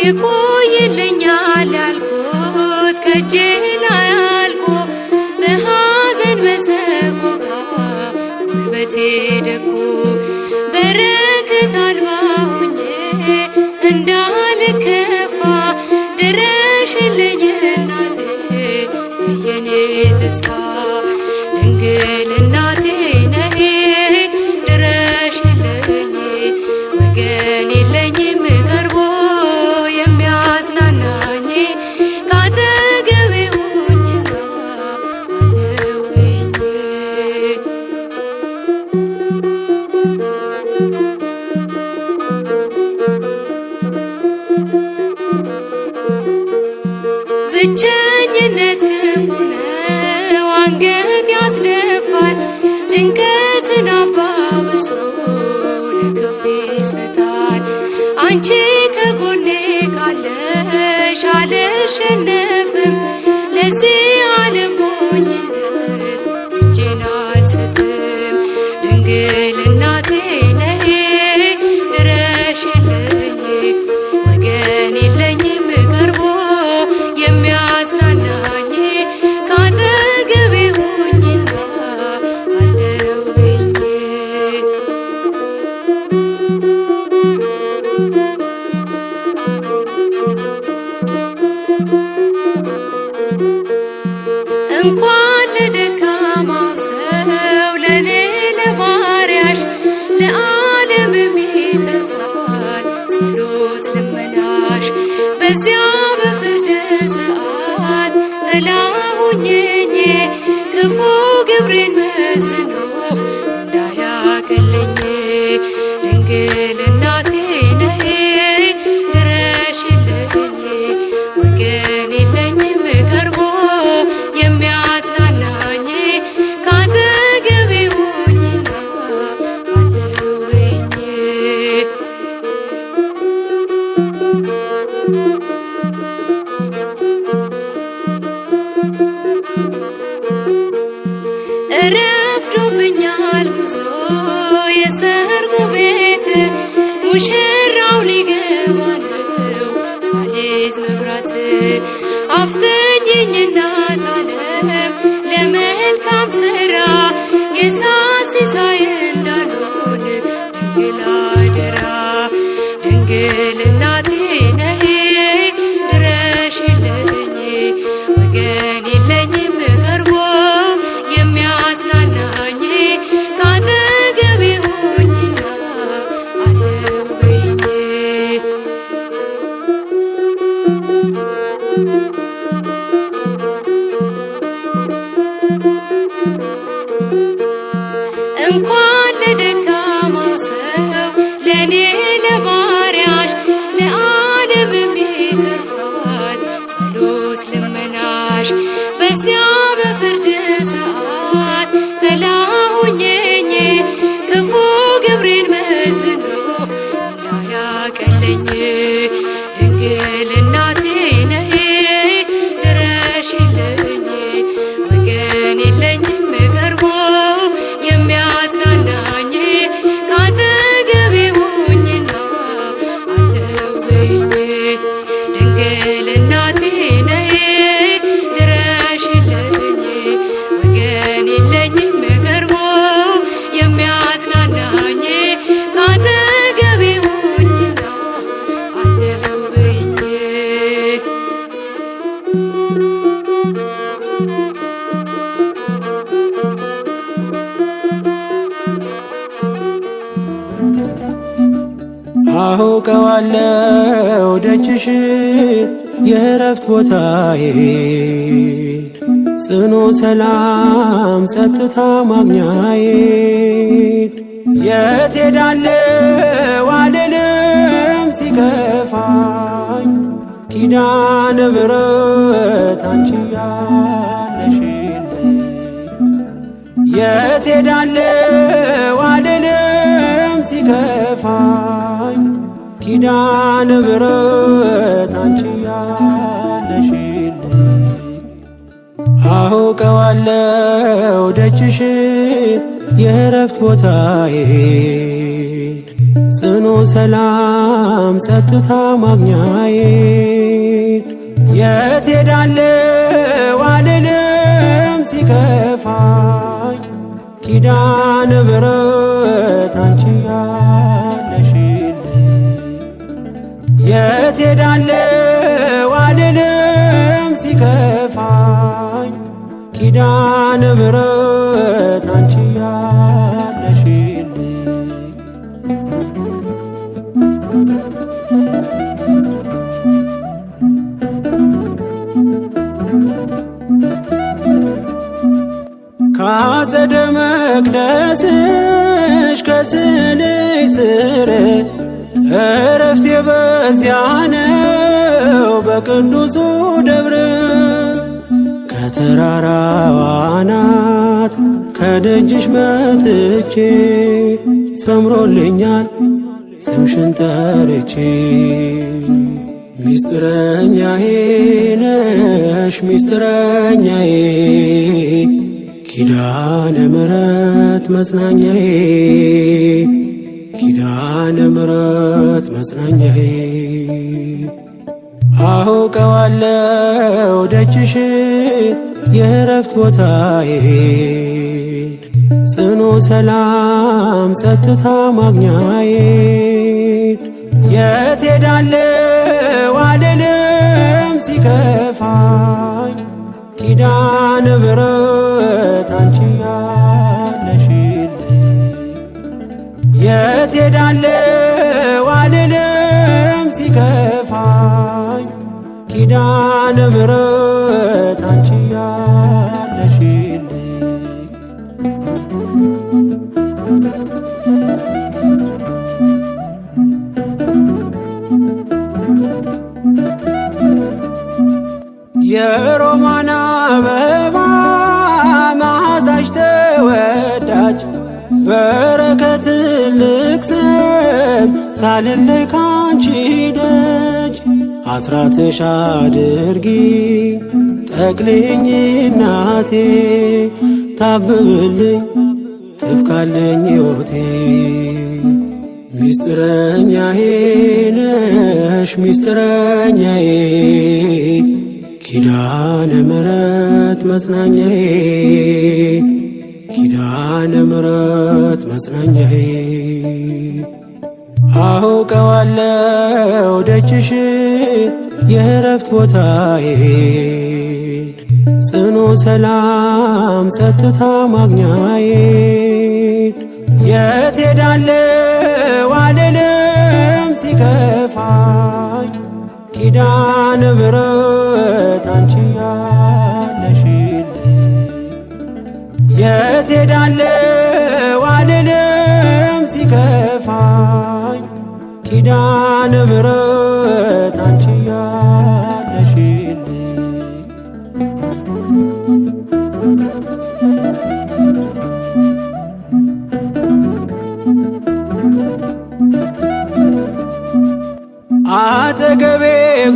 ይቆይልኛል ያልኩት ከእጄ ላይ አልቆ በሐዘን በሰቆቃ ጉልበቴ ደቆ በረከት አልባ ሆኜ እንዳልከፋ ድረሽልኝ እናቴ የኔ ተስፋ ድንግል እናቴ ነይ ድረሽልኝ ወገን የለኝም ቀርቦ የሚያጽናናኝ ካጠገቤ ሁኚና አለውኝ ብቸኝነት ክፉ ነው አንገት ያስደፋል ጭንቀትን አባብሶ ለክፉ ይሰጣል አንቺ ከጎኔ ካለሽ አልሸነፍም ለዚህ ዓለም ሞኝነት እጄን አልሰጥም ድንግል እናቴ ነይ ድረሽልኝ ወገን የለኝም ቀርቦ የሚያጽናናኝ ካጠገቤ ሁኚና አለውኝ እንኳን ለደካማው ሰው ለኔ ለባሪያሽ ለዓለምም ይተርፋል ጸሎት ልመናሽ በዚያ በፍርድ ሰዓት ጥላ ሁኚኝ ክፉ ግብሬን መዝኖ እንዳያቀለኝ ድንግል እናቴ ነይ ድረሽልኝ ወገን የለኝም ቀርቦ የሚያጽናናኝ ካጠገቤ ሁኚና አለውኝ ረፍዶብኛል ጉዞ የሰርጉ ቤት ሙሽራው ሊገባ ነው ሳልይዝ መብራት አፍጥኝኝ እናት ዓለም ለመልካም ሥራ የሳሲሳይ እንዳልሆን ድንግል አደራ ድንግል እናቴ ነይ ድረሽልኝ ወገን የለኝም ቀርቦ የሚያጽናናኝ ካጠገቤ ሁኚና አለውኝ እንኳን ለደካማው ሰው ለኔ ለባሪያሽ ለዓለምም ይተርፋል ጸሎት ልመናሽ በዚያ በፍርድ ሰዓት ጥላ ሁኚኝ ክፉ ግብሬን መዝኖ እንዳያቀለኝ ድንግል እናቴ ነይ ድረሽልኝ ወገን የለኝም ቀርቦ የሚያጽናናኝ ካጠገቤ ሁኚና አለውኝ ድንግል እናቴ ነይ ድረሽልኝ ወገን የለኝም ቀርቦ የሚያጽናናኝ ካጠገቤ ሁኚና አለውኝ አውቀዋለሁ ደጅሽ የእረፍት ቦታዬን ጽኑ ሰላም ጸጥታ ማግኛዬን የት ሄዳለሁ አልልም ሲከፋኝ ኪዳነ ምሕረት አንቺ ያለሽልኝ የት ሄዳለሁ አልልም ሲከፋኝ ኪዳነ ምሕረት አንቺ ያለሽልኝ አውቀዋለሁ ደጅሽን የእረፍት ቦታዬን ጽኑ ሰላም ጸጥታ ማግኛዬ የት ሄዳለሁ አልልም ሲከፋኝ ኪዳነ ምሕረት አንቺ ያለሽልኝ የት ሄዳለሁ አልልም ሲከፋኝ ኪዳነ ምሕረት አንቺ ያለሽልኝ ከአጸደ መቅደስሽ ከስንሽ ስር እረፍቴ በዚያ ነው በቅዱሱ ደብር ከተራራው አናት ከደጅሽ መጥቼ ሰምሮልኛል ስምሽን ጠርቼ ሚስጥረኛዬ ነሽ ሚስጥረኛዬ ኪዳነ ምሕረት መጽናኛዬ ኪዳነ ምሕረት መጽናኛዬ አውቀዋለሁ ደጅሽ የእረፍት ቦታዬን ጽኑ ሰላም ጸጥታ ማግኛዬን የት ሄዳለሁ አልልም ሲከፋኝ ኪዳነ ምሕረት አንቺ ያለሽልኝ የት ሄዳለሁ አልልም ሲከፋኝ ኪዳነ ምሕረት አንቺ ያለሽልኝ የሮማን አበባ መዓዛሽ ተወዳጅ በረከት ትልቅ ስም ሳልለይ ካንቺ ደጅ አስራትሽ አድርጊ ጠቅልኝ እናቴ ታብብልኝ ትብካለኝ ሕይወቴ ሚስጥረኛዬ ነሽ ሚስጥረኛዬ ኪዳነ ምሕረት መጽናኛዬ ኪዳነ ምሕረት መጽናኛዬ አውቀዋለሁ ደጅሽ የእረፍት ቦታዬን ጽኑ ሰላም ጸጥታ ማግኛዬን የት ሄዳለሁ አልልም ሲከፋኝ ኪዳነ ምሕረት አንቺ ያለሽልኝ የት ሄዳለሁ አልልም ሲከፋኝ ኪዳነ ምሕረት አንቺ ያለሽልኝ አጠገቤ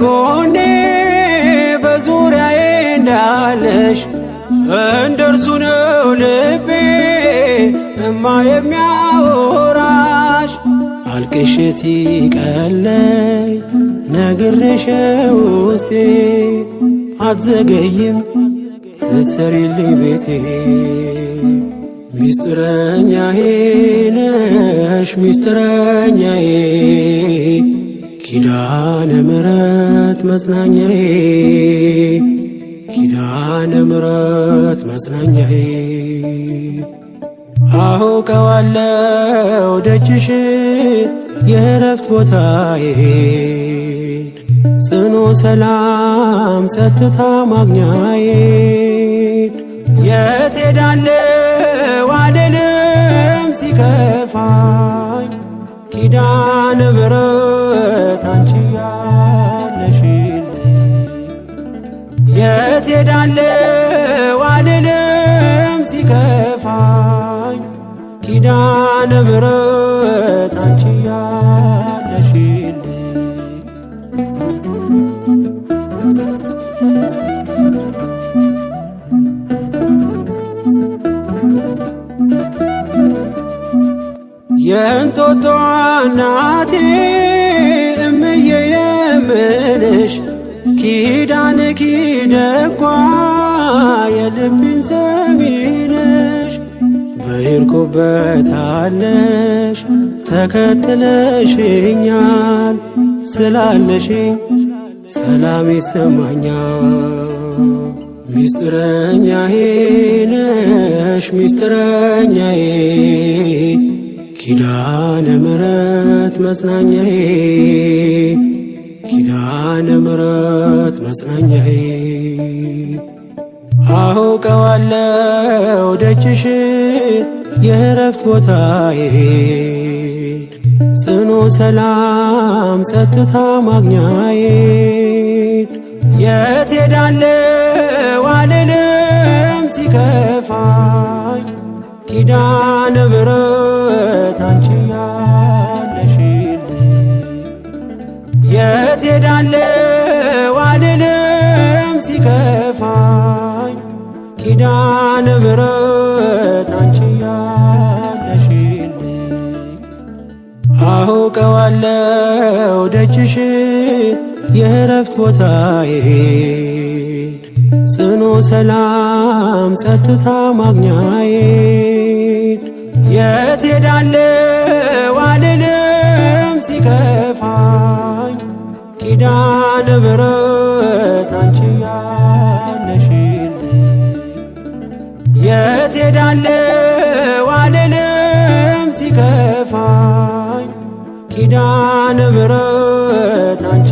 ጎኔ በዙሪያዬ እንዳለሽ እንደርሱ ነው ልቤ እማ የሚያወራሽ አልቅሽ ሲቀለይ ነግሬሽ ውስጤ አትዘገይም ስትሰሪልኝ ቤቴ ሚስጥረኛዬ ነሽ ሚስጥረኛዬ ኪዳነ ምሕረት መጽናኛዬ ኪዳነ ምሕረት መጽናኛዬ አውቀዋለሁ ደጅሽ የእረፍት ቦታዬን ጽኑ ሰላም ጸጥታ ማግኛዬን የት ሄዳለሁ አልልም ሲከፋኝ ኪዳነ ምሕረት አንቺ ያለሽልኝ የት ሄዳለሁ አልልም ሲከፋኝ ኪዳነ ምሕረት አንቺ ያለሽልኝ የእንጦጦ እናቴ የምልሽ ኪዳንኪ ደጓ የልቤን ሰሚ ነሽ። በሄድኩበት አለሽ ተከትለሽኛል፣ ስላለሽኝ ሰላም ይሰማኛል። ሚስጥረኛዬ ነሽ ሚስጥረኛዬ ኪዳነ ምሕረት መጽናኛዬ ኪዳነ ምሕረት መጽናኛዬ አውቀዋለሁ ደጅሽን የእረፍት ቦታዬን ጽኑ ሰላም ጸጥታ ማግኛዬን የት ሄዳለሁ አልልም ሲከፋኝ ኪዳነ ምሕረት አንቺ ያለሽልኝ የት ሄዳለሁ አልልም ሲከፋኝ ኪዳነ ምሕረት አንቺ ያለሽልኝ አውቀዋለሁ ደጅሽን የእረፍት ቦታዬን ጽኑ ሰላም ጸጥታ ማግኛዬን የት ሄዳለሁ አልልም ሲከፋኝ ኪዳነ ምሕረት አንቺ ያለሽልኝ የት ሄዳለሁ አልልም ሲከፋኝ ኪዳነ ምሕረት አንቺ